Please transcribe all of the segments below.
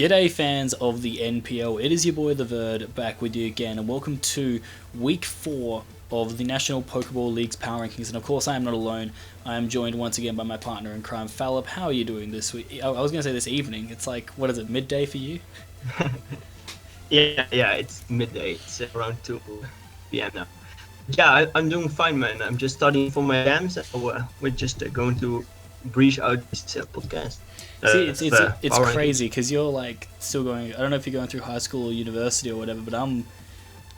G'day fans of the NPL, it is your boy The Verd back with you again, and welcome to week 4 of the National PokeBall League's Power Rankings. And of course I am not alone, I am joined once again by my partner in crime, Phalop. How are you doing this week? I was going to say this evening, it's like, what is it, midday for you? Yeah, it's midday, it's around 2 p.m. now. Yeah, I'm doing fine, man. I'm just studying for my exams, so we're just going to breeze out this podcast. See, it's crazy because you're like still going. I don't know if you're going through high school or university or whatever, but I'm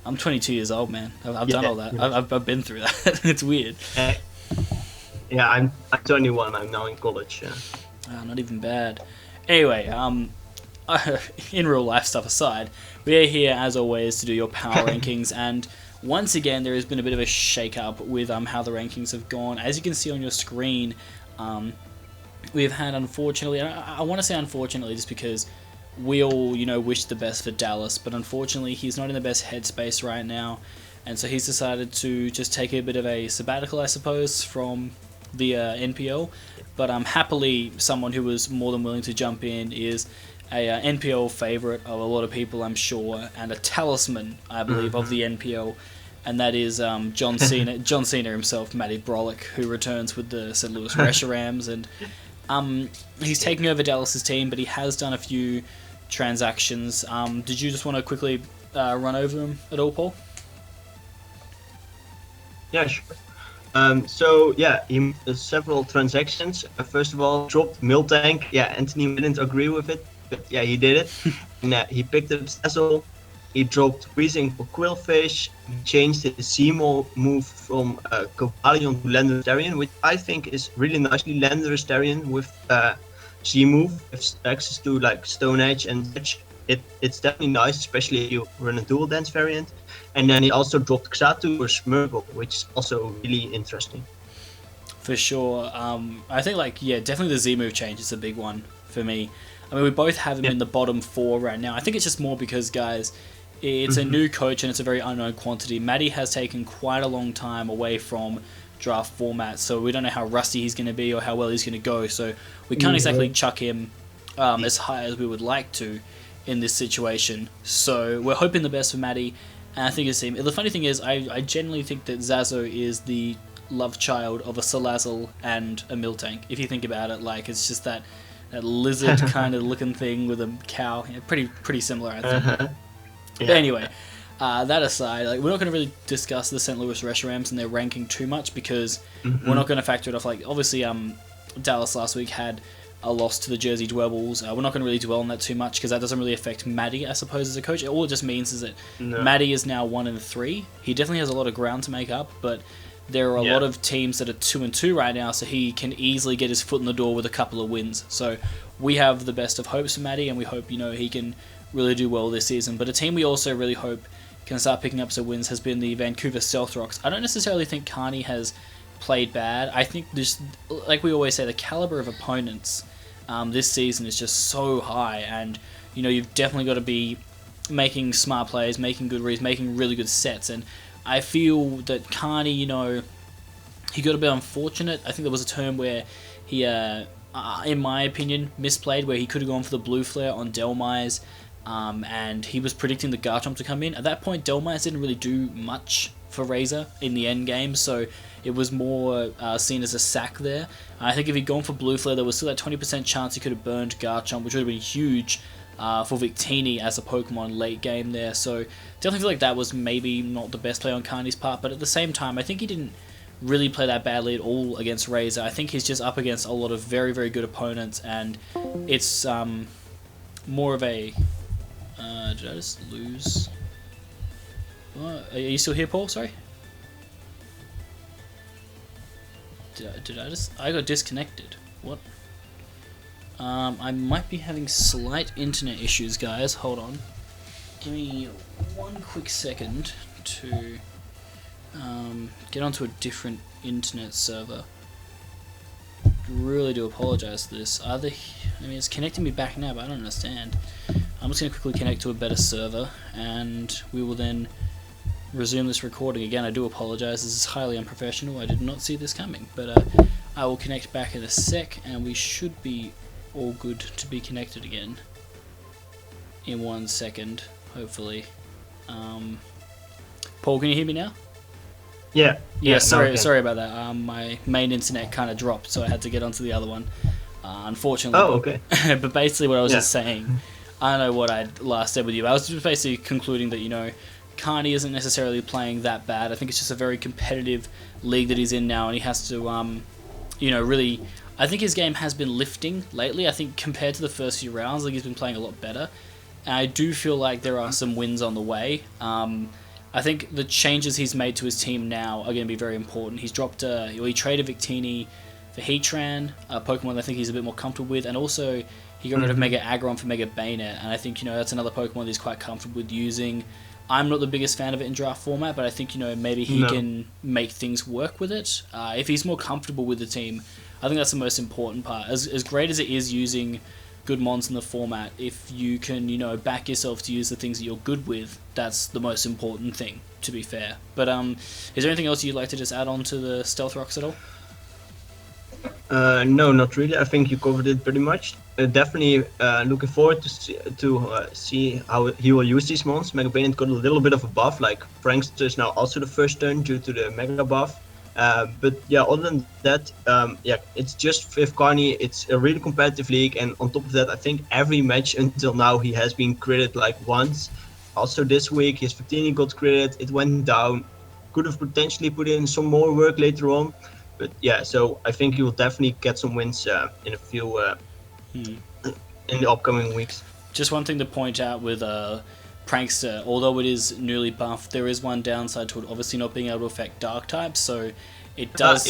22 years old, man. I've done all that. I've been through that. It's weird. Yeah, I'm 21. I'm now in college. Not even bad. Anyway, in real life stuff aside, we are here as always to do your power rankings, and once again there has been a bit of a shake-up with how the rankings have gone. As you can see on your screen, we've had, unfortunately, I want to say unfortunately just because we all, wish the best for Dallas, but unfortunately he's not in the best headspace right now, and so he's decided to just take a bit of a sabbatical, I suppose, from the NPL. But happily, someone who was more than willing to jump in is a NPL favourite of a lot of people, I'm sure, and a talisman, I believe, of the NPL, and that is John Cena, John Cena himself, Matty Brolick, who returns with the St. Louis Reshiram, and he's taking over Dallas's team, but he has done a few transactions. Did you just want to quickly run over them at all, Paul? Yeah, sure. So he made several transactions. First of all, dropped Miltank. Yeah, Anthony didn't agree with it, but yeah, he did it. And he picked up Sazzle. He dropped Weezing for Quillfish. He changed his Zemo move from Cobalion to Landorus, which I think is really nicely Landorus with Z move, with access to like Stone Edge and such. It's definitely nice, especially if you run a dual dance variant. And then he also dropped Xatu for Smurgle, which is also really interesting. For sure. I think definitely the Z move change is a big one for me. I mean, we both have him in the bottom 4 right now. I think it's just more because, guys, it's a new coach and it's a very unknown quantity. Matty has taken quite a long time away from draft format, so we don't know how rusty he's going to be or how well he's going to go. So we can't exactly chuck him as high as we would like to in this situation. So we're hoping the best for Matty, and I think it's him. The funny thing is, I genuinely think that Zazo is the love child of a Salazzle and a Miltank. If you think about it, like it's just that lizard kind of looking thing with a cow. Pretty similar, I think. But anyway, that aside, we're not going to really discuss the St. Louis Reshirams and their ranking too much because we're not going to factor it off. Like, obviously, Dallas last week had a loss to the Jersey Dwebbles. We're not going to really dwell on that too much because that doesn't really affect Matty, I suppose, as a coach. All it just means is that Matty is now 1-3. He definitely has a lot of ground to make up, but there are a lot of teams that are 2-2 right now, so he can easily get his foot in the door with a couple of wins. So we have the best of hopes for Matty, and we hope he can really do well this season. But a team we also really hope can start picking up some wins has been the Vancouver Stealth Rocks. I don't necessarily think Carney has played bad. I think just, like we always say, the caliber of opponents this season is just so high, and you've definitely got to be making smart plays, making good reads, making really good sets. And I feel that Carney, he got a bit unfortunate. I think there was a term where he, in my opinion, misplayed, where he could have gone for the Blue Flare on Delmise, and he was predicting the Garchomp to come in. At that point, Delmise didn't really do much for Razor in the end game, so it was more seen as a sack there. I think if he'd gone for Blue Flare, there was still that 20% chance he could have burned Garchomp, which would have been huge for Victini as a Pokemon late game there. So definitely feel like that was maybe not the best play on Carney's part, but at the same time, I think he didn't really play that badly at all against Razor. I think he's just up against a lot of very, very good opponents, and it's more of a... did I just lose? Are you still here, Paul? Sorry? I got disconnected. What? I might be having slight internet issues, guys. Hold on. Give me one quick second to get onto a different internet server. Really do apologize for this. It's connecting me back now, but I don't understand. I'm just going to quickly connect to a better server, and we will then resume this recording. Again, I do apologize. This is highly unprofessional. I did not see this coming, but I will connect back in a sec, and we should be all good to be connected again. in 1 second, hopefully. Paul, can you hear me now? Yeah. Yeah, sorry, okay. sorry about that. My main internet kind of dropped, so I had to get onto the other one. Unfortunately. Oh, okay. But basically, what I was Yeah. just saying, I don't know what I last said with you. I was just basically concluding that Carney isn't necessarily playing that bad. I think it's just a very competitive league that he's in now, and he has to, really. I think his game has been lifting lately. I think compared to the first few rounds, like he's been playing a lot better. And I do feel like there are some wins on the way. I think the changes he's made to his team now are going to be very important. He's dropped, he traded Victini for Heatran, a Pokemon I think he's a bit more comfortable with, and also he got rid of Mega Aggron for Mega Bayonet, and I think that's another Pokemon that he's quite comfortable with using. I'm not the biggest fan of it in draft format, but I think maybe he can make things work with it. If he's more comfortable with the team, I think that's the most important part. As great as it is using good mons in the format, if you can back yourself to use the things that you're good with, that's the most important thing, to be fair. But is there anything else you'd like to just add on to the Stealth Rocks at all? No, not really. I think you covered it pretty much. Definitely looking forward to see how he will use these mons. Mega Bayonet got a little bit of a buff, like Prankster is now also the first turn due to the Mega buff. But yeah, other than that, it's just with Carney, it's a really competitive league, and on top of that, I think every match until now he has been critted like once. Also this week, his Victini got critted, it went down. Could have potentially put in some more work later on. But yeah, so I think he will definitely get some wins in a few in the upcoming weeks. Just one thing to point out with Prankster, although it is newly buffed, there is one downside to it obviously not being able to affect dark types, so it does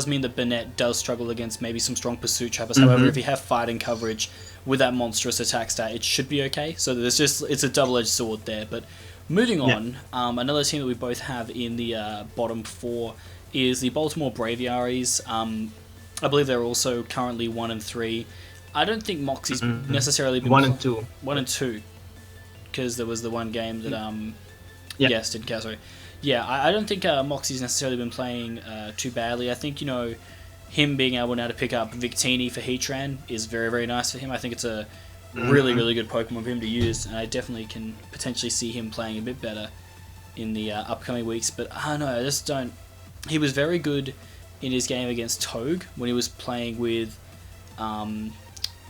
mean that Bennett does struggle against maybe some strong pursuit trappers. However, if you have fighting coverage with that monstrous attack stat, it should be okay. So it's a double-edged sword there. But moving on, another team that we both have in the bottom 4 is the Baltimore Braviaries. I believe they're also currently 1 and 3. I don't think Moxie's necessarily been 1 and 2. 1 and 2, because there was the one game that yes, didn't count. Sorry. Yeah, I don't think Moxie's necessarily been playing too badly. I think him being able now to pick up Victini for Heatran is very, very nice for him. I think it's a really, really good Pokemon for him to use, and I definitely can potentially see him playing a bit better in the upcoming weeks. But I don't know, I just don't. He was very good in his game against Togue when he was playing with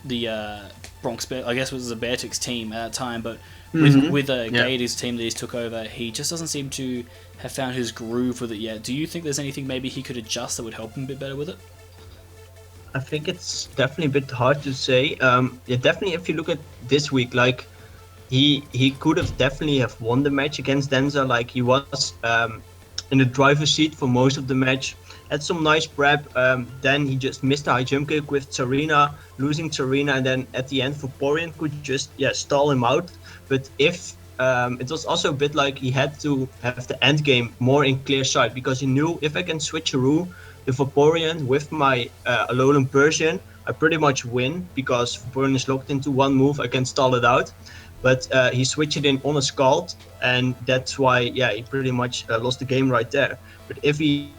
the Bronx Bear. I guess it was the Beartix team at that time, but with Gator's team that he's took over, he just doesn't seem to have found his groove with it yet. Do you think there's anything maybe he could adjust that would help him a bit better with it? I think it's definitely a bit hard to say. Definitely if you look at this week, like he could have definitely have won the match against Denza. Like he was in the driver's seat for most of the match. Had some nice prep. Then he just missed a high jump kick with Tsarina, losing Tsarina, and then at the end Vaporeon could just stall him out. But if it was also a bit like he had to have the end game more in clear sight, because he knew if I can switcheroo the Vaporeon with my Alolan Persian, I pretty much win, because Vaporeon is locked into one move, I can stall it out. But he switched it in on a Scald, and that's why he pretty much lost the game right there. But if he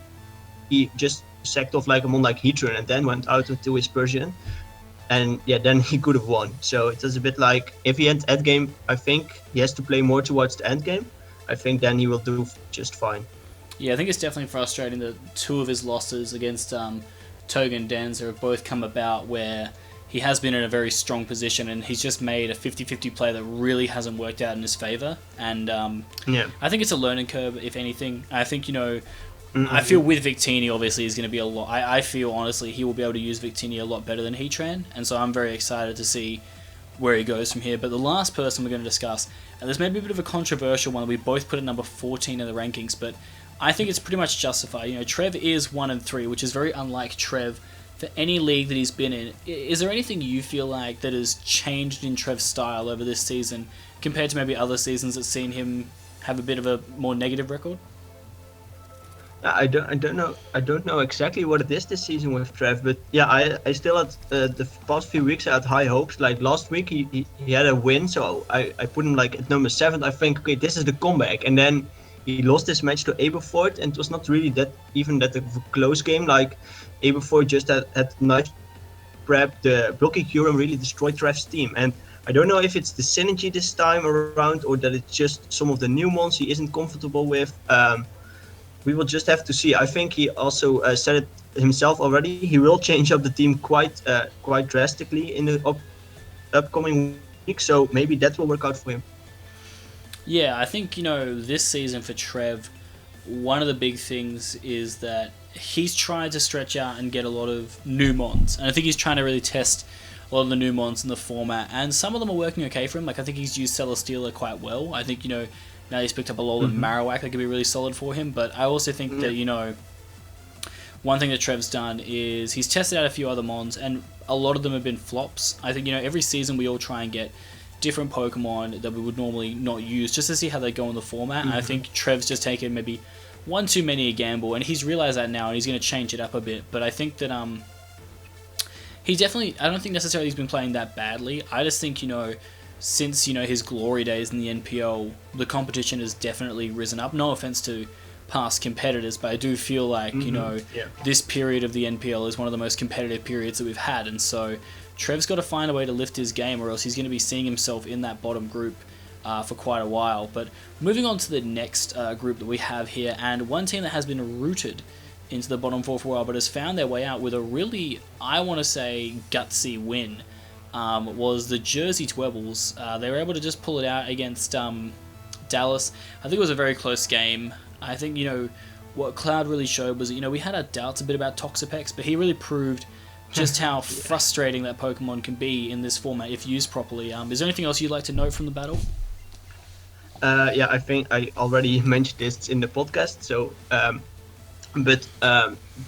just sacked off like a mon like Heatran and then went out to his Persian, and then he could have won. So it was a bit like, if he ends end game, I think he has to play more towards the end game. I think then he will do just fine. Yeah, I think it's definitely frustrating that two of his losses against Togue and Danza have both come about where he has been in a very strong position and he's just made a 50-50 play that really hasn't worked out in his favour. And I think it's a learning curve, if anything. I think, I feel with Victini, obviously, is going to be a lot. I feel, honestly, he will be able to use Victini a lot better than Heatran, and so I'm very excited to see where he goes from here. But the last person we're going to discuss, and this may be a bit of a controversial one, we both put at number 14 in the rankings, but I think it's pretty much justified. Trev is 1 and 3, which is very unlike Trev for any league that he's been in. Is there anything you feel like that has changed in Trev's style over this season compared to maybe other seasons that's seen him have a bit of a more negative record? I don't know exactly what it is this season with Trev, but I still had the past few weeks I had high hopes. Like last week he had a win, so I put him like at number 7. I think, okay, this is the comeback, and then he lost this match to Aberford, and it was not really that close game. Like Aberford just had nice prep. The bulky Curum really destroyed Trev's team, and I don't know if it's the synergy this time around or that it's just some of the new mons he isn't comfortable with. We will just have to see. I think he also said it himself already. He will change up the team quite drastically in the upcoming week, so maybe that will work out for him. Yeah, I think, this season for Trev, one of the big things is that he's tried to stretch out and get a lot of new mons. And I think he's trying to really test a lot of the new mons in the format. And some of them are working okay for him. Like, I think he's used Celesteela quite well. I think, now he's picked up a lot of Marowak that could be really solid for him. But I also think that, one thing that Trev's done is he's tested out a few other mons, and a lot of them have been flops. I think, every season we all try and get different Pokemon that we would normally not use just to see how they go in the format. And I think Trev's just taken maybe one too many a gamble, and he's realized that now, and he's going to change it up a bit. But I think that he definitely, I don't think necessarily he's been playing that badly. I just think, since, his glory days in the NPL, the competition has definitely risen up. No offense to past competitors, but I do feel like, this period of the NPL is one of the most competitive periods that we've had. And so Trev's got to find a way to lift his game, or else he's going to be seeing himself in that bottom group for quite a while. But moving on to the next group that we have here, and one team that has been rooted into the bottom four for a while, but has found their way out with a really, I want to say, gutsy win, was the Jersey Twebbles. They were able to just pull it out against Dallas. I think it was a very close game. I think, what Cloud really showed was that, we had our doubts a bit about Toxapex, but he really proved just how frustrating that Pokemon can be in this format if used properly. Is there anything else you'd like to note from the battle? I think I already mentioned this in the podcast, so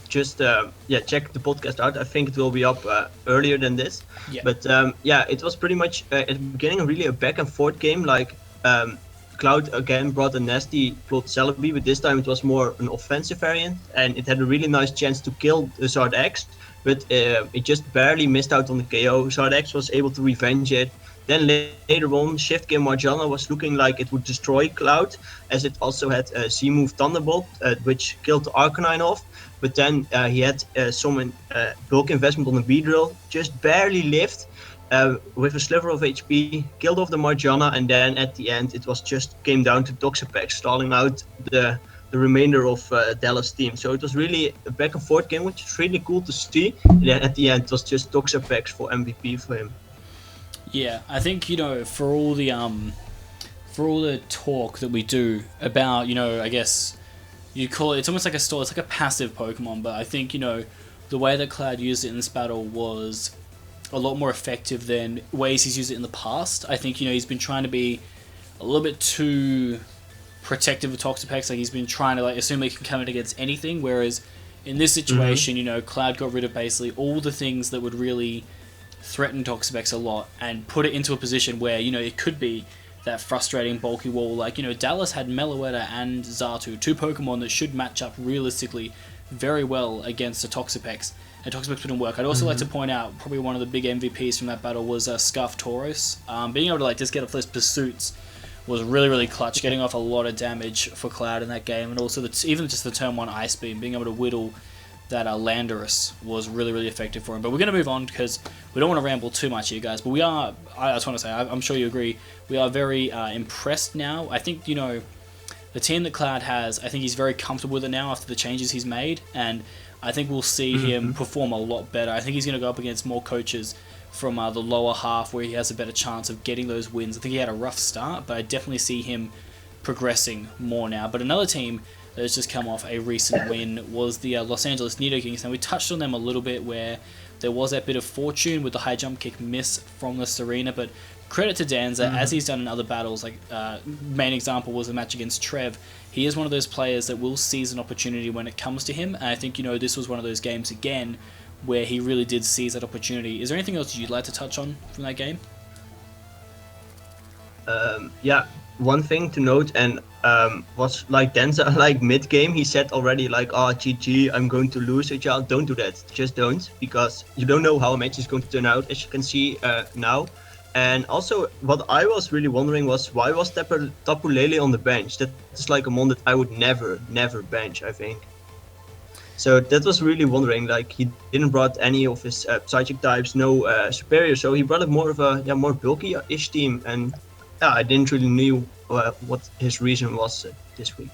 check the podcast out. I think it will be up earlier than this. Yeah. But it was pretty much at the beginning really a back and forth game. Like Cloud again brought a nasty plot Celebi, but this time it was more an offensive variant, and it had a really nice chance to kill the Zard X, but it just barely missed out on the KO. Zard X was able to revenge it. Then later on, Shift Game Marjana was looking like it would destroy Cloud, as it also had a Z-move Thunderbolt, which killed the Arcanine off. But then he had some bulk investment on the Beedrill, just barely lived with a sliver of HP, killed off the Marjana, and then at the end it was just came down to Toxapex, stalling out the remainder of Dallas' team. So it was really a back and forth game, which is really cool to see. And then at the end it was just Toxapex for MVP for him. Yeah, I think, for all the talk that we do about, I guess you call it, it's almost like a stall, it's like a passive Pokemon, but I think, the way that Cloud used it in this battle was a lot more effective than ways he's used it in the past. I think, he's been trying to be a little bit too protective of Toxapex, like he's been trying to assume he can come in against anything, whereas in this situation, Cloud got rid of basically all the things that would really threaten Toxapex a lot and put it into a position where, it could be that frustrating bulky wall. Like, Dallas had Meloetta and Xatu, two Pokemon that should match up realistically very well against a Toxapex, and Toxapex wouldn't work. I'd also like to point out probably one of the big MVPs from that battle was Scarf Tauros. Being able to just get off those pursuits was really, really clutch, getting off a lot of damage for Cloud in that game, and also even just the turn 1 Ice Beam, being able to whittle that Landorus was really, really effective for him. But we're going to move on because we don't want to ramble too much here, guys. But I just want to say, I'm sure you agree, we are very impressed now. I think, the team that Cloud has, I think he's very comfortable with it now after the changes he's made, and I think we'll see him perform a lot better. I think he's going to go up against more coaches from the lower half where he has a better chance of getting those wins. I think he had a rough start, but I definitely see him progressing more now. But another team that has just come off a recent win was the Los Angeles Nidokings. Now, we touched on them a little bit where there was that bit of fortune with the high jump kick miss from the Serena, but credit to Danza, as he's done in other battles, main example was a match against Trev. He is one of those players that will seize an opportunity when it comes to him, and I think, this was one of those games again where he really did seize that opportunity. Is there anything else you'd like to touch on from that game? One thing to note, and was Denza, mid-game, he said already GG, I'm going to lose it, y'all. Don't do that. Just don't, because you don't know how a match is going to turn out, as you can see now. And also, what I was really wondering was, why was Tapu Lele on the bench? That's a mon that I would never bench, I think. So that was really wondering. Like he didn't brought any of his psychic types, no superior. So he brought a more of a more bulky-ish team, and yeah, I didn't really knew what his reason was this week.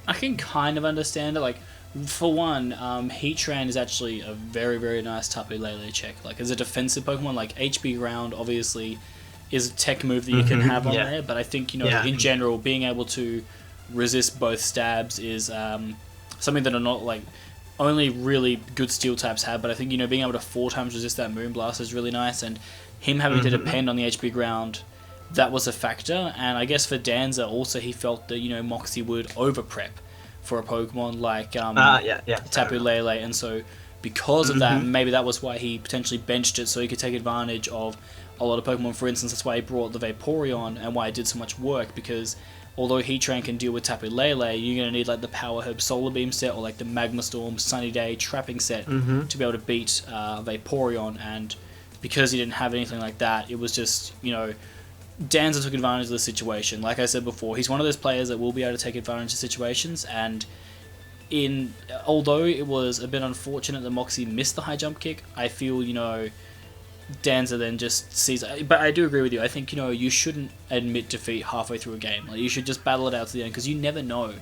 I can kind of understand it. Like, for one, Heatran is actually a very, very nice Tapu Lele check. Like, as a defensive Pokemon, like HB Ground obviously is a tech move that you can have on there. But I think, in general, being able to resist both stabs is something that are not, like, only really good steel types have. But I think, being able to 4 times resist that Moonblast is really nice. And him having to depend on the HB Ground, that was a factor. And I guess for Danza, also, he felt that, Moxie would over-prep for a Pokemon like Tapu Lele, and so because of that, maybe that was why he potentially benched it, so he could take advantage of a lot of Pokemon. For instance, that's why he brought the Vaporeon and why it did so much work, because although Heatran can deal with Tapu Lele, you're going to need like the Power Herb Solar Beam set or like the Magma Storm Sunny Day Trapping set to be able to beat Vaporeon, and because he didn't have anything like that, it was just, Danza took advantage of the situation. Like I said before, he's one of those players that will be able to take advantage of situations, and although it was a bit unfortunate that Moxie missed the high jump kick, I feel, Danza then just sees... But I do agree with you. I think, you shouldn't admit defeat halfway through a game. Like, you should just battle it out to the end, because you never know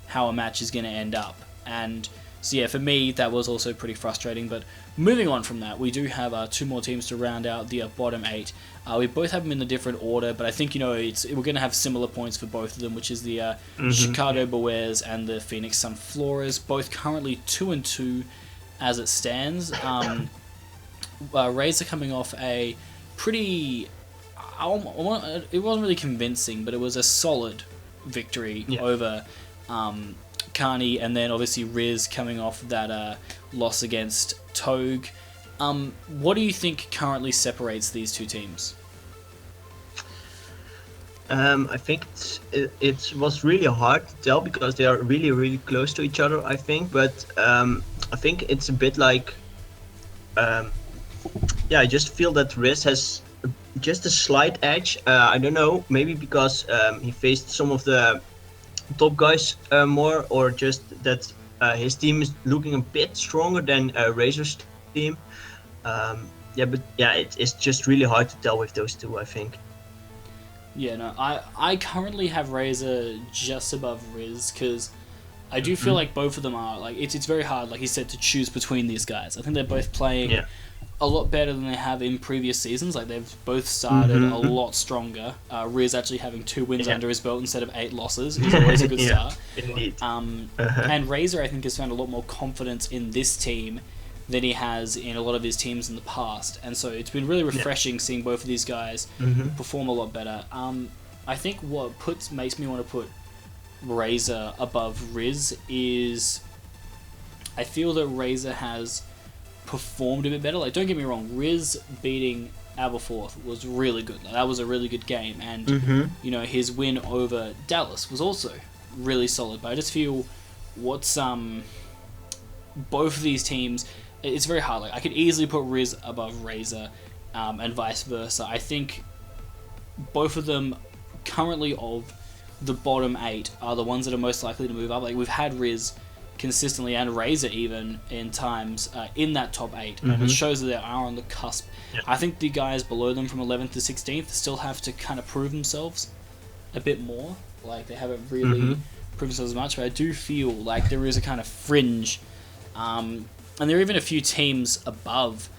how a match is going to end up. And so yeah, for me, that was also pretty frustrating. But moving on from that, we do have 2 more teams to round out the bottom 8. We both have them in a different order, but I think, we're going to have similar points for both of them, which is the Chicago Bears and the Phoenix Sunfloras, both currently 2-2 as it stands. Razor coming off a pretty... it wasn't really convincing, but it was a solid victory over Carney, and then obviously Riz coming off that loss against Togue. What do you think currently separates these 2 teams? I think it was really hard to tell because they are really, really close to each other, I think. But I think it's a bit like... I just feel that Riz has just a slight edge. I don't know, maybe because he faced some of the top guys more, or just that his team is looking a bit stronger than Razor's team. It's just really hard to tell with those 2, I think. Yeah, no, I currently have Razor just above Riz, because I do feel like both of them are, like, it's very hard, like you said, to choose between these guys. I think they're both playing a lot better than they have in previous seasons. Like, they've both started a lot stronger. Riz actually having 2 wins under his belt instead of 8 losses is always a good start. Indeed. And Razor, I think, has found a lot more confidence in this team than he has in a lot of his teams in the past. And so it's been really refreshing seeing both of these guys perform a lot better. I think what makes me want to put Razor above Riz is I feel that Razor has performed a bit better. Like, don't get me wrong, Riz beating Aberforth was really good. Like, that was a really good game, and his win over Dallas was also really solid. But I just feel both of these teams, it's very hard. Like, I could easily put Riz above Razor, and vice versa. I think both of them currently of the bottom 8 are the ones that are most likely to move up. Like, we've had Riz consistently, and Razor even in times in that top 8, and it shows that they are on the cusp. I think the guys below them from 11th to 16th still have to kind of prove themselves a bit more. Like, they haven't really proven themselves much, but I do feel like there is a kind of fringe, and there are even a few teams above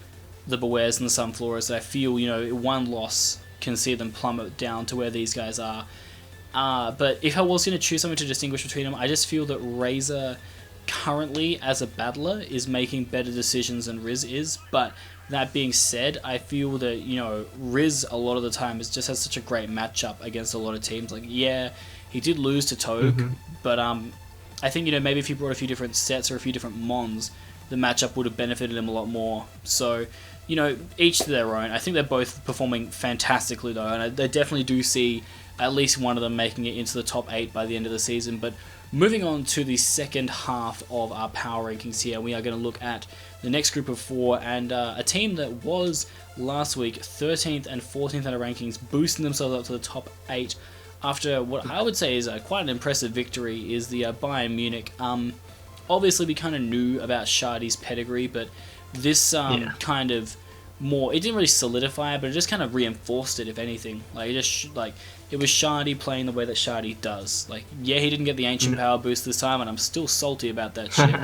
the Bears and the Sunfloras that I feel, one loss can see them plummet down to where these guys are. But if I was going to choose something to distinguish between them, I just feel that Razor currently as a battler is making better decisions than Riz is. But that being said, I feel that Riz a lot of the time just has such a great matchup against a lot of teams. Like, yeah, he did lose to Togue, but I think maybe if he brought a few different sets or a few different mons, the matchup would have benefited him a lot more. So each to their own. I think they're both performing fantastically though, and I definitely do see at least one of them making it into the top 8 by the end of the season. But moving on to the second half of our power rankings here, we are going to look at the next group of 4, and a team that was last week 13th and 14th in our rankings, boosting themselves up to the top 8 after what I would say is quite an impressive victory, is the Bayern Munich. obviously we kind of knew about Shardy's pedigree, but this kind of more, it didn't really solidify it, but it just kind of reinforced it, if anything. Like, it was Shardy playing the way that Shardy does. Like, yeah, he didn't get the Ancient Power boost this time, and I'm still salty about that shit.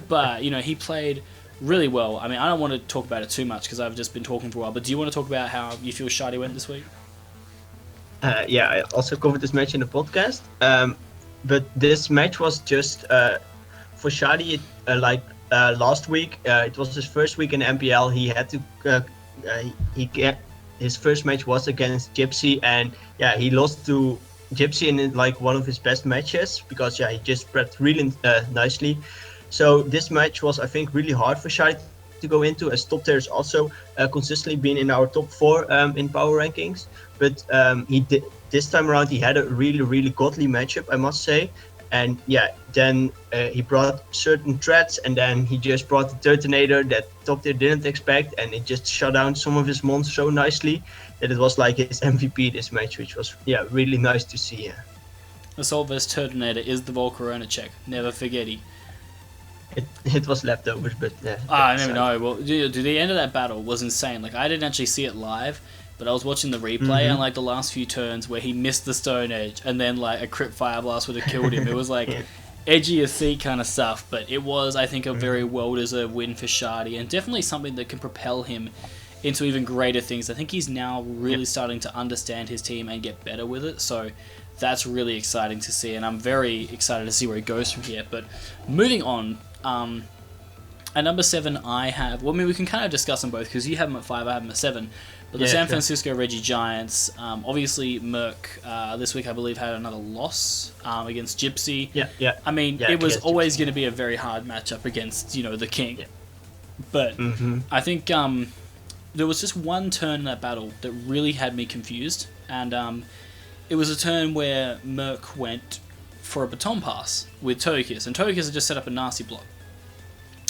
But, he played really well. I mean, I don't want to talk about it too much because I've just been talking for a while, but do you want to talk about how you feel Shardy went this week? Yeah, I also covered this match in the podcast. But this match was just for Shardy, last week. It was his first week in MPL. He had to his first match was against Gypsy, and he lost to Gypsy in like one of his best matches because he just prepped really nicely. So this match was, I think, really hard for Shardy to go into, as top tier is also consistently been in our top 4 in power rankings. But this time around he had a really, really godly matchup, I must say. And then he brought certain threats, and then he just brought the Turtonator that top tier didn't expect, and it just shut down some of his mons so nicely that it was like his MVP this match, which was really nice to see. Assault vs Turtonator is the Volcarona check. Never forget it. It was leftovers, but I never know. Well, dude, the end of that battle was insane. Like, I didn't actually see it live, but I was watching the replay, and like the last few turns where he missed the Stone Edge, and then like a crit Fire Blast would have killed him. It was like edgy of seat kind of stuff, but it was, I think, a very well-deserved win for Shardy, and definitely something that can propel him into even greater things. I think he's now really starting to understand his team and get better with it, so that's really exciting to see, and I'm very excited to see where he goes from here. But moving on, at number 7 I have, well, I mean, we can kind of discuss them both because you have them at 5, I have them at 7. But the San Francisco Reggie Giants, obviously Merc this week I believe had another loss against Gypsy. I mean, it was always going to be a very hard matchup against, the King. But I think there was just one turn in that battle that really had me confused, and it was a turn where Merc went for a baton pass with Togekiss, and Togekiss had just set up a nasty block.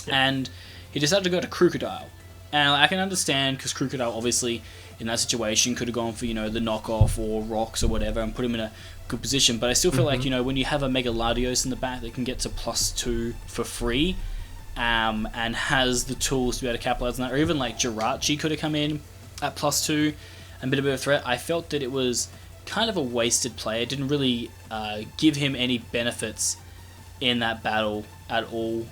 And he decided to go to Crocodile. And I can understand, because Crocodile obviously in that situation could have gone for, the knockoff or rocks or whatever and put him in a good position. But I still feel like, when you have a Mega Latios in the back that can get to +2 for free, and has the tools to be able to capitalize on that, or even like Jirachi could have come in at +2 and been a bit of a threat. I felt that it was kind of a wasted play. It didn't really give him any benefits in that battle at all.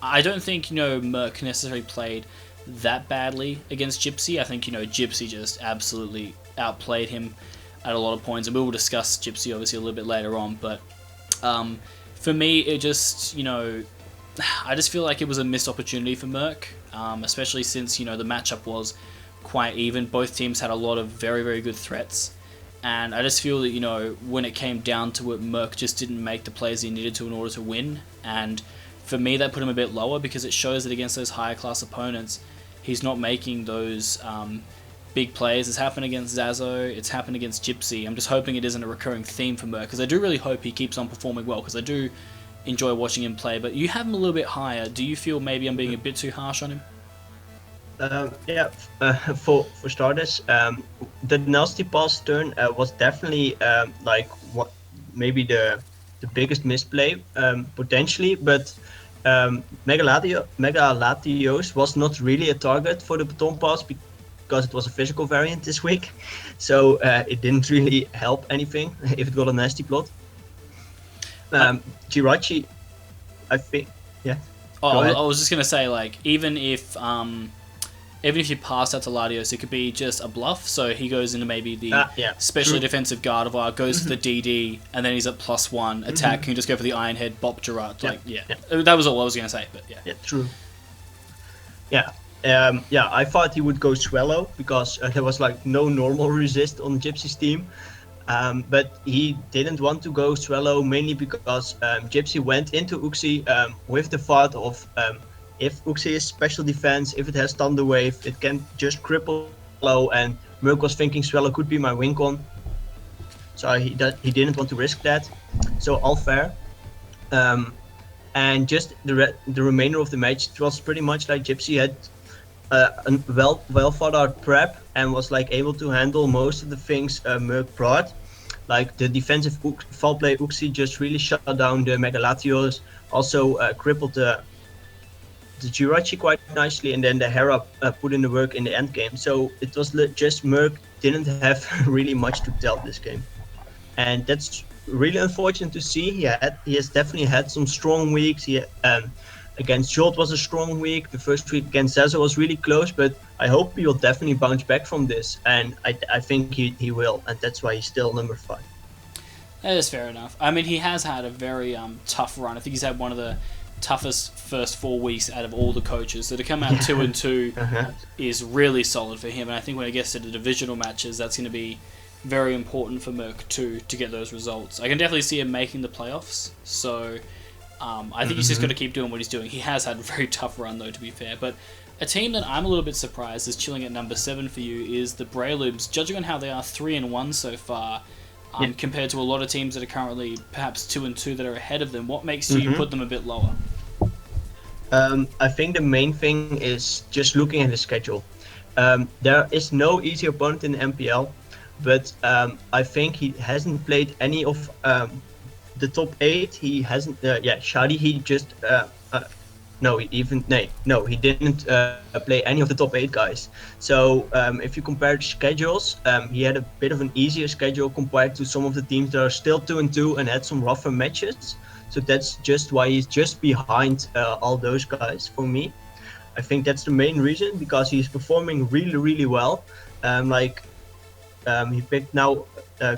I don't think, Merc necessarily played that badly against Gypsy. I think, Gypsy just absolutely outplayed him at a lot of points, and we will discuss Gypsy obviously a little bit later on, but for me, it just, I just feel like it was a missed opportunity for Merc, especially since, the matchup was quite even. Both teams had a lot of very, very good threats, and I just feel that, when it came down to it, Merc just didn't make the plays he needed to in order to win, and for me, that put him a bit lower because it shows that against those higher class opponents, he's not making those big plays. It's happened against Zazo, it's happened against Gypsy. I'm just hoping it isn't a recurring theme for Merc, because I do really hope he keeps on performing well, because I do enjoy watching him play. But you have him a little bit higher. Do you feel maybe I'm being a bit too harsh on him? For starters, the nasty pass turn was definitely maybe the biggest misplay potentially, but Mega Latios was not really a target for the baton pass because it was a physical variant this week, so it didn't really help anything if it got a nasty plot. Jirachi, I think, I was just gonna say, like, even if you pass out to Latios, it could be just a bluff, so he goes into maybe the specially defensive Gardevoir, goes to the DD, and then he's at +1 attack, can just go for the Iron Head, bop Jirachi, that was all I was going to say, but true. I thought he would go Swallow, because there was like no normal resist on Gypsy's team, but he didn't want to go Swallow, mainly because Gypsy went into Uxie with the thought of if Uxie is special defense, if it has Thunder Wave, it can just cripple Swallow, and Merc was thinking Swallow could be my win con. So he didn't want to risk that. So all fair. And just the remainder of the match, it was pretty much like Gypsy had a well thought out prep and was like able to handle most of the things Merc brought. Like the defensive foul play Uxie just really shut down the Megalatios, also crippled the Jirachi quite nicely, and then the Hera put in the work in the end game. So it was just Merc didn't have really much to tell this game, and that's really unfortunate to see. He has definitely had some strong weeks. Against Jolt was a strong week. The first week against Zaza was really close, but I hope he will definitely bounce back from this, and I think he will, and that's why he's still number 5. That is fair enough. I mean, he has had a very tough run. I think he's had one of the toughest first 4 weeks out of all the coaches. So to come out 2-2 is really solid for him. And I think when it gets to the divisional matches, that's going to be very important for Merc to get those results. I can definitely see him making the playoffs. So I think he's just got to keep doing what he's doing. He has had a very tough run, though, to be fair. But a team that I'm a little bit surprised is chilling at number 7 for you is the Braylubs. Judging on how they are 3-1 so far, compared to a lot of teams that are currently perhaps 2-2 that are ahead of them, what makes you put them a bit lower? I think the main thing is just looking at the schedule. There is no easy opponent in the MPL, but I think he hasn't played any of the top 8. He hasn't. Shadi. He just. He didn't play any of the top 8 guys. So if you compare the schedules, he had a bit of an easier schedule compared to some of the teams that are still 2-2 and had some rougher matches. So that's just why he's just behind all those guys for me. I think that's the main reason, because he's performing really, really well. He picked now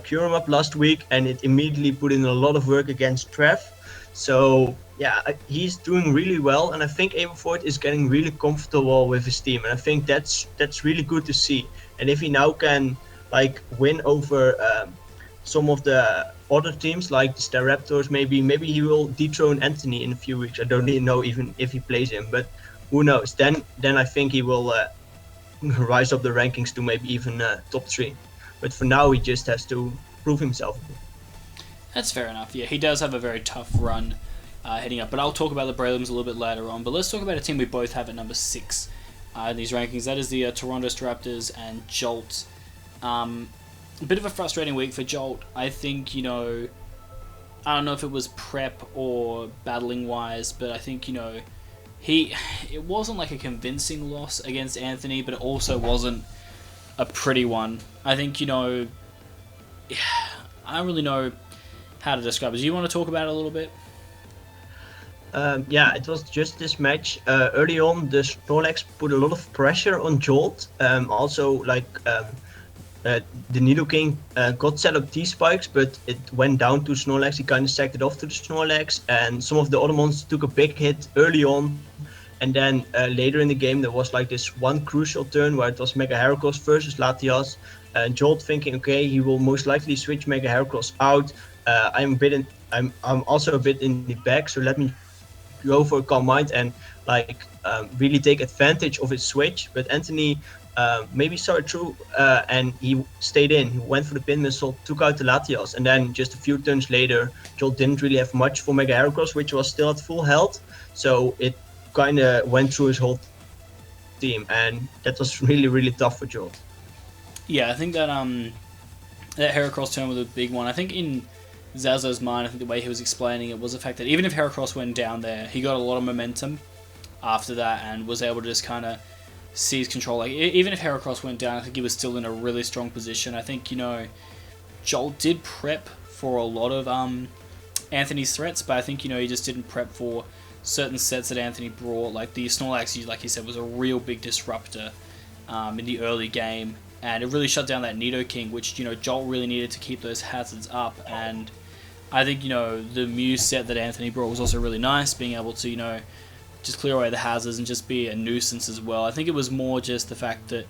Curum up last week, and it immediately put in a lot of work against Trev. So yeah, he's doing really well, and I think Aberford is getting really comfortable with his team, and I think that's really good to see. And if he now can win over some of the other teams like the Staraptors, maybe he will dethrone Anthony in a few weeks. I don't even know even if he plays him, but who knows? Then I think he will rise up the rankings to maybe even top 3. But for now, he just has to prove himself. That's fair enough. Yeah, he does have a very tough run heading up. But I'll talk about the Braylums a little bit later on. But let's talk about a team we both have at number 6 in these rankings. That is the Toronto Raptors and Jolt. A bit of a frustrating week for Jolt. I think, I don't know if it was prep or battling wise, but I think, it wasn't like a convincing loss against Anthony, but it also wasn't a pretty one. I think, I don't really know how to describe it. Do you want to talk about it a little bit? It was just this match. Early on, the Snorlax put a lot of pressure on Jolt. The Nidoking got set up T-Spikes, but it went down to Snorlax. He kind of sacked it off to the Snorlax, and some of the other monsters took a big hit early on. And then later in the game, there was this one crucial turn where it was Mega Heracross versus Latias. And Jolt thinking, okay, he will most likely switch Mega Heracross out. I'm also a bit in the back, so let me go for a Calm Mind and really take advantage of his switch. But Anthony maybe saw it through and he stayed in. He went for the pin missile, took out the Latias, and then just a few turns later, Jolt didn't really have much for Mega Heracross, which was still at full health. So it kind of went through his whole team, and that was really, really tough for Jolt. Yeah, I think that that Heracross turn was a big one. I think in Zazo's mind, I think the way he was explaining it was the fact that even if Heracross went down there, he got a lot of momentum after that and was able to just kind of seize control. Even if Heracross went down, I think he was still in a really strong position. I think, Jolt did prep for a lot of Anthony's threats, but I think, he just didn't prep for certain sets that Anthony brought. Like the Snorlax, like you said, was a real big disruptor in the early game, and it really shut down that Nidoking, which, Jolt really needed to keep those hazards up. And I think, the Mew set that Anthony brought was also really nice, being able to, just clear away the hazards and just be a nuisance as well. I think it was more just the fact that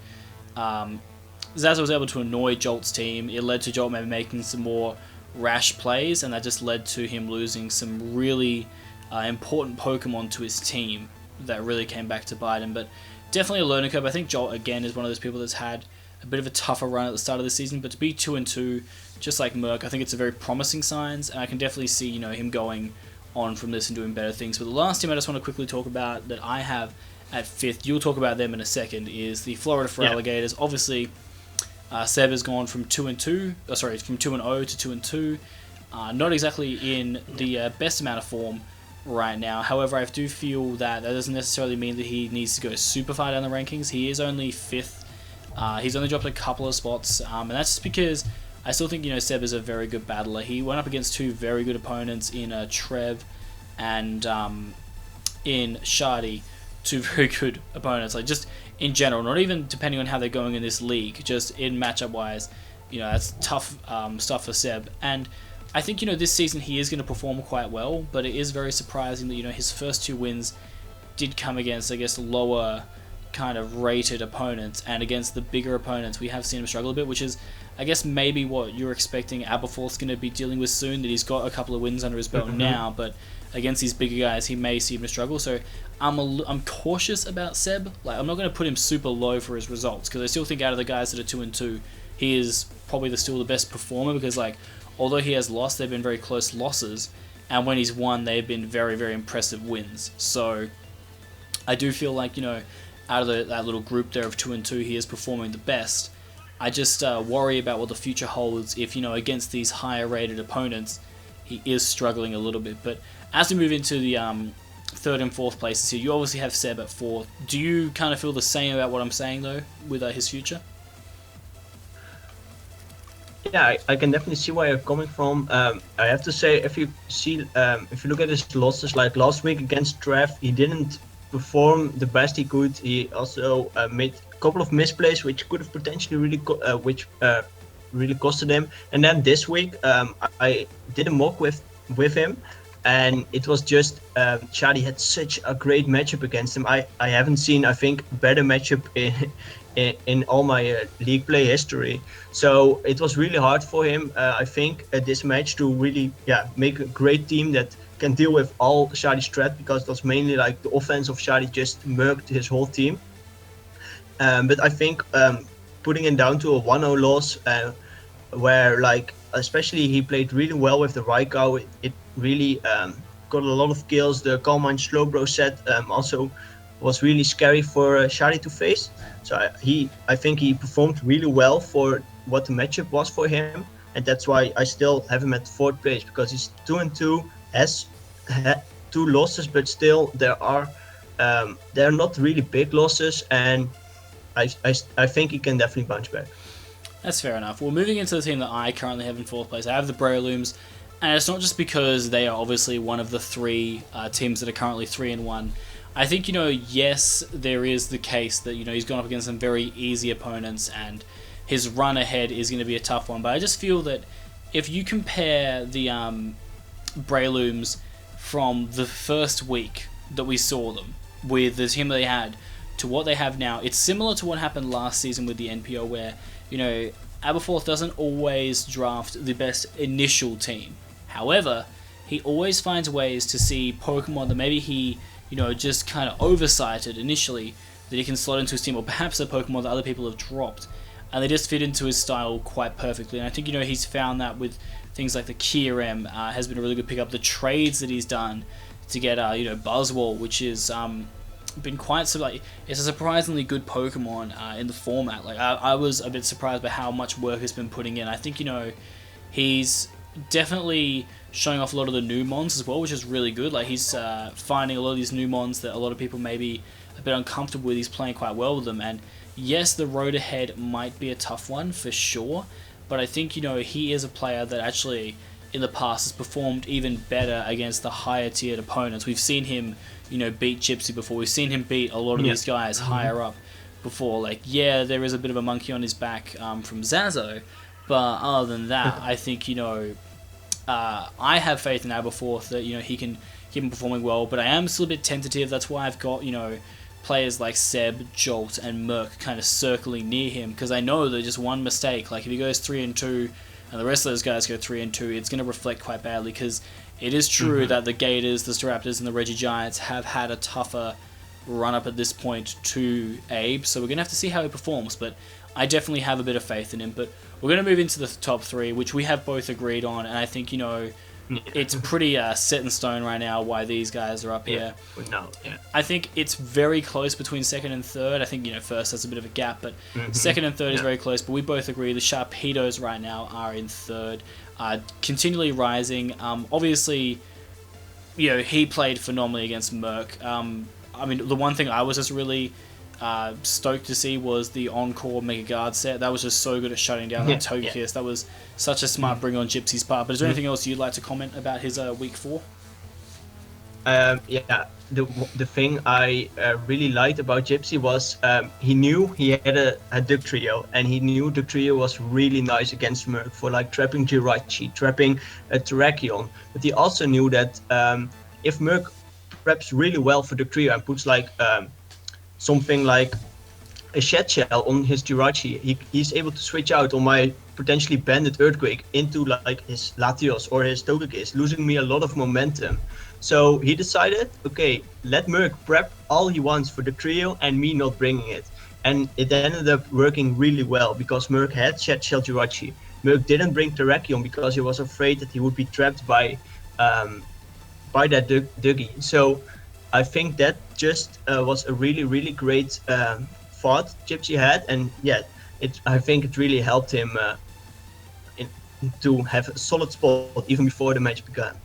Zaza was able to annoy Jolt's team. It led to Jolt maybe making some more rash plays, and that just led to him losing some really important Pokemon to his team that really came back to bite him. But definitely a learning curve. I think Jolt, again, is one of those people that's had a bit of a tougher run at the start of the season, but to be 2-2, just like Merc, I think it's a very promising signs, and I can definitely see, him going on from this and doing better things. But the last team I just want to quickly talk about that I have at 5th, you'll talk about them in a second, is the Florida Alligators. Obviously, Seb has gone from 2-2, from 2-0 to 2-2. Not exactly in the best amount of form right now. However, I do feel that doesn't necessarily mean that he needs to go super far down the rankings. He is only 5th. He's only dropped a couple of spots, and that's just because I still think Seb is a very good battler. He went up against 2 very good opponents in Trev and in Shardy, 2 very good opponents. Like just in general, not even depending on how they're going in this league, just in matchup wise, that's tough stuff for Seb. And I think this season he is going to perform quite well, but it is very surprising that his first 2 wins did come against, I guess, lower kind of rated opponents, and against the bigger opponents we have seen him struggle a bit, which is I guess maybe what you're expecting Aberforth's going to be dealing with soon, that he's got a couple of wins under his belt now, but against these bigger guys he may see him struggle. So I'm cautious about Seb. Like, I'm not going to put him super low for his results, because I still think out of the guys that are 2-2 he is probably still the best performer, because like although he has lost, they've been very close losses, and when he's won they've been very, very impressive wins. So I do feel like out of that little group there of 2-2 he is performing the best. I just worry about what the future holds if, against these higher rated opponents, he is struggling a little bit. But as we move into the 3rd and 4th places here, you obviously have Seb at 4th. Do you kind of feel the same about what I'm saying, though, with his future? Yeah, I can definitely see where you're coming from. I have to say, if you look at his losses, like last week against Trev, he didn't perform the best he could. He also made a couple of misplays which could have potentially really costed him. And then this week I did a mock with him, and it was just Shadi had such a great matchup against him. I haven't seen, I think, better matchup in all my league play history. So it was really hard for him, I think, at this match to really make a great team that can deal with all Shadi's threat, because it was mainly like the offense of Shadi just murked his whole team. But I think putting it down to a 1-0 loss, where like especially he played really well with the Raikau, it really got a lot of kills. The Calm Slow Bro set also was really scary for Shadi to face. So I think he performed really well for what the matchup was for him, and that's why I still have him at 4th place, because he's 2-2, has had 2 losses, but still they're not really big losses, and I think he can definitely bounce back. That's fair enough. Well, moving into the team that I currently have in 4th place, I have the Breilooms, and it's not just because they are obviously one of the 3 teams that are currently 3-1. I think, yes, there is the case that, he's gone up against some very easy opponents, and his run ahead is going to be a tough one. But I just feel that if you compare the Breilooms from the first week that we saw them, with the team that they had, to what they have now, it's similar to what happened last season with the NPO, where, Aberforth doesn't always draft the best initial team. However, he always finds ways to see Pokemon that maybe he, just kind of oversighted initially, that he can slot into his team, or perhaps a Pokemon that other people have dropped, and they just fit into his style quite perfectly. And I think, he's found that with things like the Kyurem, has been a really good pickup. The trades that he's done to get, Buzzwole, which is been quite it's a surprisingly good Pokemon in the format. Like I was a bit surprised by how much work he's been putting in. I think he's definitely showing off a lot of the new mons as well, which is really good. Like he's finding a lot of these new mons that a lot of people may be a bit uncomfortable with. He's playing quite well with them, and yes, the road ahead might be a tough one for sure, but I think he is a player that actually in the past has performed even better against the higher tiered opponents. We've seen him beat Gypsy before. We've seen him beat a lot of these guys higher up before. Like, yeah, there is a bit of a monkey on his back from Zazo, but other than that, I think I have faith in Aberforth that he can keep him performing well. But I am still a bit tentative. That's why I've got players like Seb, Jolt, and Merc kind of circling near him, because I know that just one mistake, like if he goes 3-2 and the rest of those guys go 3-2, it's going to reflect quite badly, because it is true that the Gators, the Staraptors, and the Regigiants have had a tougher run-up at this point to Abe, so we're going to have to see how he performs, but I definitely have a bit of faith in him. But we're going to move into the top 3, which we have both agreed on, and I think, it's pretty set in stone right now why these guys are up here. No, yeah. I think it's very close between second and third. I think, first has a bit of a gap, but second and third is very close. But we both agree the Sharpedos right now are in third, continually rising. Obviously, he played phenomenally against Merc. I mean, the one thing I was just really stoked to see was the encore Mega Guard set. That was just so good at shutting down that Togekiss. That was such a smart bring on Gypsy's part. But is there anything else you'd like to comment about his week 4? The thing I really liked about Gypsy was he knew he had a Duck Trio, and he knew Duck Trio was really nice against Merc for like trapping Jirachi, trapping a Terrakion. But he also knew that if Merc preps really well for Duck Trio and puts like something like a Shed Shell on his Jirachi, he's able to switch out on my potentially banded Earthquake into like his Latios or his Togekiss, losing me a lot of momentum. So he decided, okay, let Merc prep all he wants for the trio and me not bringing it. And it ended up working really well because Merc had Shed Shell Jirachi. Merc didn't bring Terrakion because he was afraid that he would be trapped by that Dougie. So I think that just was a really, really great thought Gypsy had, and I think it really helped him to have a solid spot even before the match began.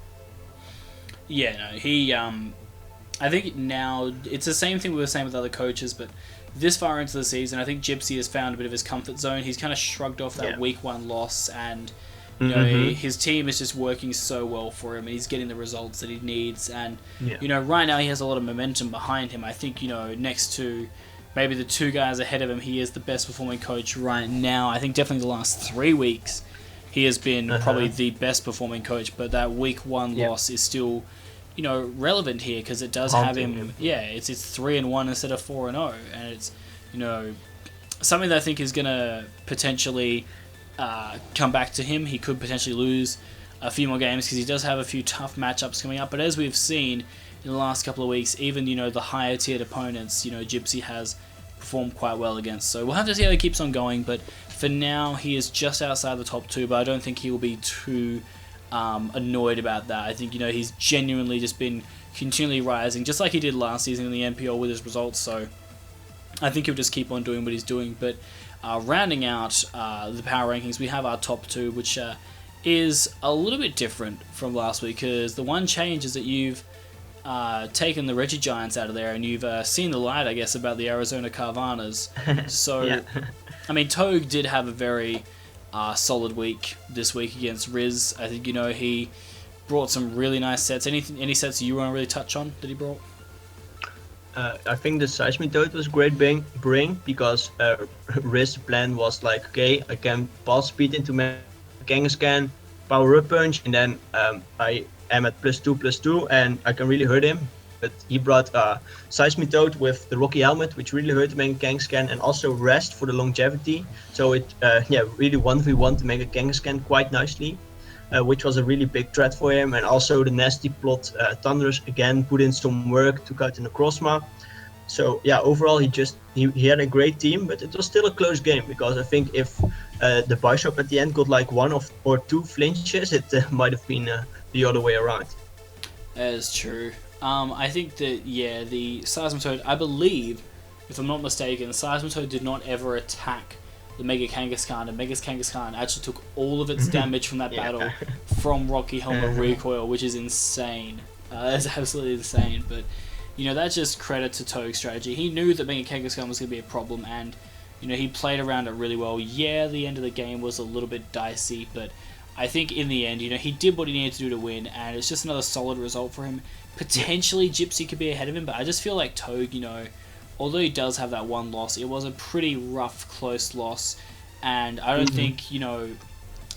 Yeah, no, he. I think now it's the same thing we were saying with other coaches, but this far into the season, I think Gypsy has found a bit of his comfort zone. He's kind of shrugged off that week 1 loss, and his team is just working so well for him, and he's getting the results that he needs. And right now he has a lot of momentum behind him. I think next to maybe the 2 guys ahead of him, he is the best performing coach right now. I think definitely the last 3 weeks he has been probably the best performing coach, but that week 1 loss is still relevant here because it does have him. Yeah, it's 3-1 instead of 4-0, and it's something that I think is gonna potentially come back to him. He could potentially lose a few more games because he does have a few tough matchups coming up. But as we've seen in the last couple of weeks, even the higher tiered opponents, Gypsy has performed quite well against. So we'll have to see how he keeps on going. But for now, he is just outside the top 2. But I don't think he will be too annoyed about that. I think he's genuinely just been continually rising, just like he did last season in the NPL with his results. So I think he'll just keep on doing what he's doing. But rounding out the power rankings, we have our top 2, which is a little bit different from last week because the one change is that you've taken the Regigiants out of there and you've seen the light, I guess, about the Arizona Carvanas. So, I mean, Togue did have a very solid week this week against Riz. I think he brought some really nice sets. Any sets you want to really touch on that he brought? I think the Seismitoad was great bring because Riz's plan was like, okay, I can pass speed into Kangaskhan, power up punch, and then I am at +2/+2 and I can really hurt him. But he brought Seismitoad with the Rocky Helmet, which really hurt Mega Kangaskhan, and also Rest for the longevity. So it really 1v1 to Mega Kangaskhan quite nicely, which was a really big threat for him. And also the nasty plot Thunderous again put in some work, took out the Necrozma. So overall he had a great team, but it was still a close game because I think if the Bishop at the end got like 1 or 2 flinches, it might have been the other way around. That is true. I think that, the Seismitoad, I believe, if I'm not mistaken, Seismitoad did not ever attack the Mega Kangaskhan, and Mega Kangaskhan actually took all of its damage from that battle from Rocky Helmet Recoil, which is insane. That's absolutely insane, but, that's just credit to Toge's strategy. He knew that Mega Kangaskhan was going to be a problem, and, he played around it really well. Yeah, the end of the game was a little bit dicey, but I think in the end, he did what he needed to do to win, and it's just another solid result for him. Potentially, Gypsy could be ahead of him, but I just feel like Togue, although he does have that 1 loss, it was a pretty rough, close loss, and I don't think,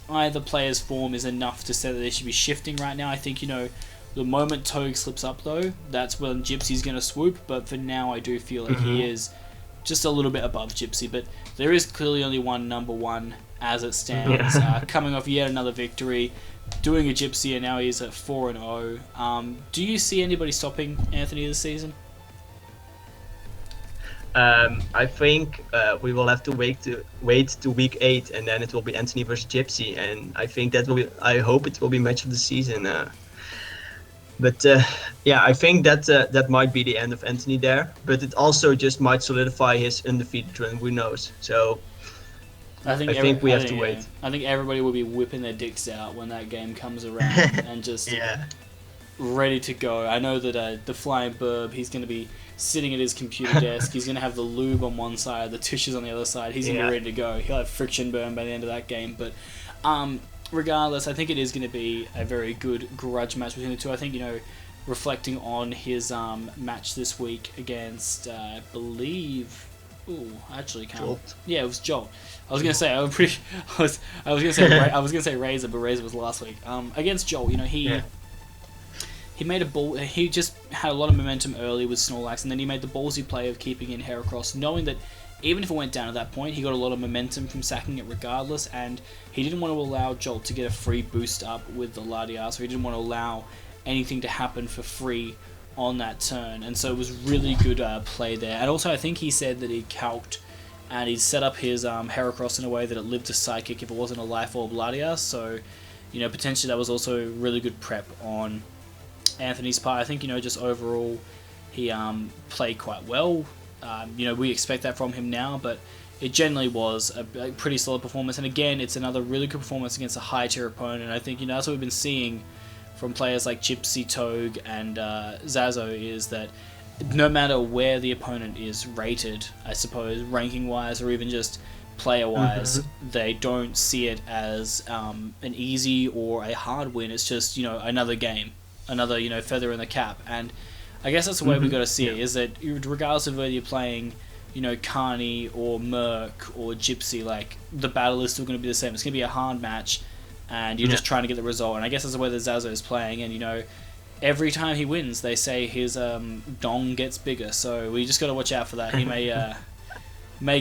either player's form is enough to say that they should be shifting right now. I think, the moment Togue slips up, though, that's when Gypsy's going to swoop, but for now, I do feel like he is just a little bit above Gypsy, but there is clearly only one number 1 as it stands, coming off yet another victory, doing a Gypsy, and now he's at 4-0. Do you see anybody stopping Anthony this season? I think we will have to wait to week 8, and then it will be Anthony versus Gypsy, and I think that will be. I hope it will be match of the season. But yeah, I think that that might be the end of Anthony there. But it also just might solidify his undefeated run. Who knows? So I think we have to wait. I think everybody will be whipping their dicks out when that game comes around and just Yeah. ready to go. I know that the Flying Burb, he's going to be sitting at his computer desk. He's going to have the lube on one side, the tissues on the other side. He's going to be ready to go. He'll have friction burn by the end of that game. But regardless, I think it is going to be a very good grudge match between the two. I think, reflecting on his match this week against, I believe... Ooh, I actually can't. Jolt. Yeah, it was Jolt. I was gonna say I was gonna say Razor, but Razor was last week. Against Jolt, he made a ball. He just had a lot of momentum early with Snorlax, and then he made the ballsy play of keeping in Heracross, knowing that even if it went down at that point, he got a lot of momentum from sacking it regardless, and he didn't want to allow Jolt to get a free boost up with the Latias, so he didn't want to allow anything to happen for free on that turn, and so it was really good play there. And also, I think he said that he calced and he'd set up his Heracross in a way that it lived to Psychic if it wasn't a Life Orb Latias, so potentially that was also really good prep on Anthony's part. I think just overall he played quite well. We expect that from him now, but it generally was a pretty solid performance. And again, it's another really good performance against a high tier opponent. I think that's what we've been seeing from players like Gypsy, Togue, and Zazo, is that no matter where the opponent is rated, I suppose, ranking-wise or even just player-wise, they don't see it as an easy or a hard win. It's just, another game, another, feather in the cap. And I guess that's the way we've got to see it, is that regardless of whether you're playing, Carney or Merc or Gypsy, like, the battle is still going to be the same. It's going to be a hard match, and you're just trying to get the result. And I guess that's the way that Zazo is playing, and, every time he wins, they say his dong gets bigger, so we just got to watch out for that. He may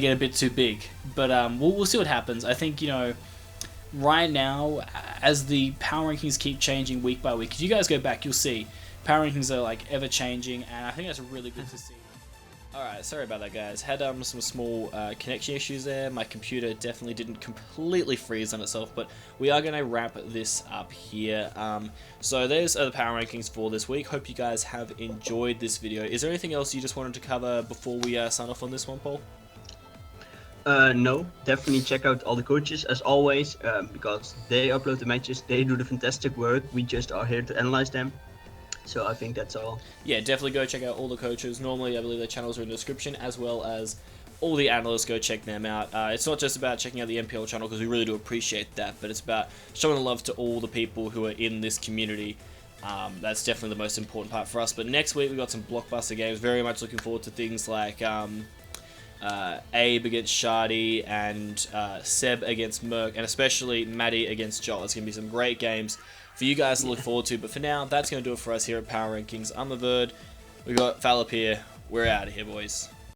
get a bit too big, but we'll see what happens. I think, right now, as the power rankings keep changing week by week, if you guys go back, you'll see power rankings are like ever changing, and I think that's really good to see. Alright, sorry about that, guys. Had some small connection issues there. My computer definitely didn't completely freeze on itself, but we are going to wrap this up here. So there's the power rankings for this week. Hope you guys have enjoyed this video. Is there anything else you just wanted to cover before we sign off on this one, Paul? No, definitely check out all the coaches as always, because they upload the matches, they do the fantastic work. We just are here to analyze them. So I think that's all. Yeah, definitely go check out all the coaches. Normally, I believe their channels are in the description, as well as all the analysts. Go check them out. It's not just about checking out the MPL channel, because we really do appreciate that, but it's about showing the love to all the people who are in this community. That's definitely the most important part for us. But next week, we've got some blockbuster games. Very much looking forward to things like Abe against Shardy and Seb against Merc, and especially Maddie against Joel. It's going to be some great games for you guys to look forward to. But for now, that's going to do it for us here at Power Rankings. I'm the Verd. We've got Phalop here. We're out of here, boys.